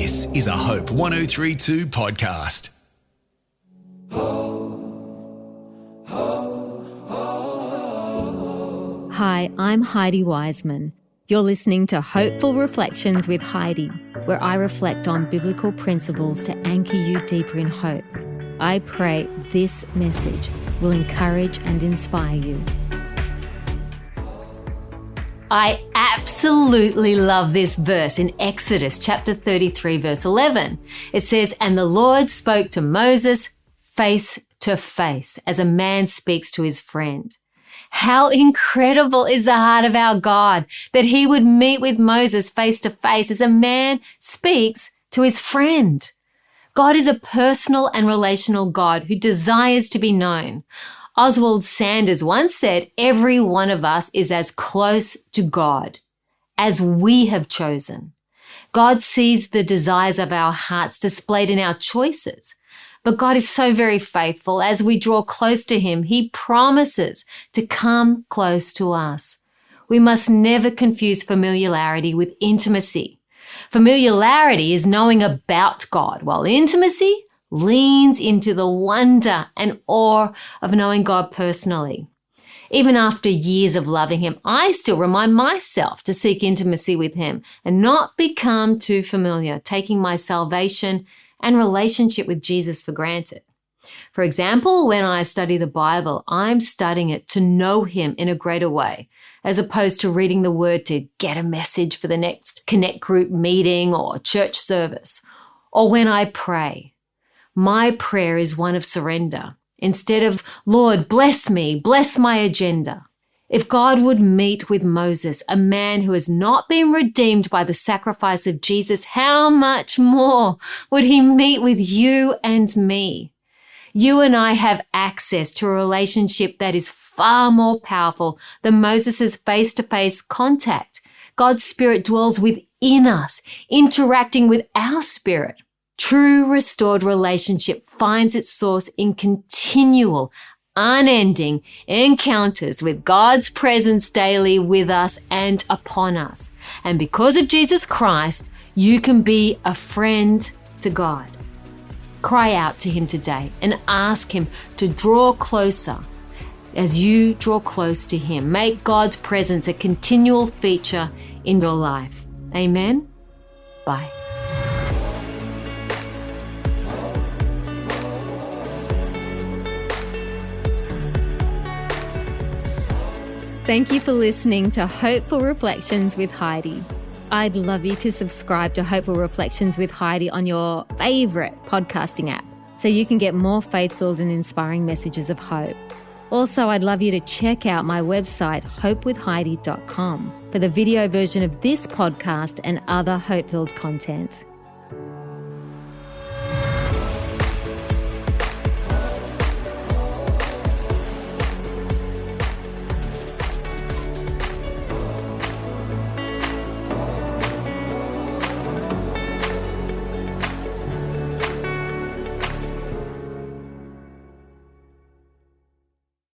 This is a Hope 1032 podcast. Hi, I'm Heidi Wiseman. You're listening to Hopeful Reflections with Heidi, where I reflect on biblical principles to anchor you deeper in hope. I pray this message will encourage and inspire you. I absolutely love this verse in Exodus chapter 33, verse 11. It says, "And the Lord spoke to Moses face to face, as a man speaks to his friend." How incredible is the heart of our God that he would meet with Moses face to face as a man speaks to his friend. God is a personal and relational God who desires to be known. Oswald Sanders once said, "Every one of us is as close to God as we have chosen." God sees the desires of our hearts displayed in our choices. But God is so very faithful. As we draw close to him, he promises to come close to us. We must never confuse familiarity with intimacy. Familiarity is knowing about God, while intimacy leans into the wonder and awe of knowing God personally. Even after years of loving him, I still remind myself to seek intimacy with him and not become too familiar, taking my salvation and relationship with Jesus for granted. For example, when I study the Bible, I'm studying it to know him in a greater way, as opposed to reading the word to get a message for the next Connect group meeting or church service. Or when I pray, my prayer is one of surrender. Instead of, "Lord, bless me, bless my agenda." If God would meet with Moses, a man who has not been redeemed by the sacrifice of Jesus, how much more would he meet with you and me? You and I have access to a relationship that is far more powerful than Moses' face-to-face contact. God's Spirit dwells within us, interacting with our spirit. True restored relationship finds its source in continual, unending encounters with God's presence daily with us and upon us. And because of Jesus Christ, you can be a friend to God. Cry out to him today and ask him to draw closer as you draw close to him. Make God's presence a continual feature in your life. Amen. Bye. Thank you for listening to Hopeful Reflections with Heidi. I'd love you to subscribe to Hopeful Reflections with Heidi on your favorite podcasting app so you can get more faith-filled and inspiring messages of hope. Also, I'd love you to check out my website, hopewithheidi.com, for the video version of this podcast and other hope-filled content.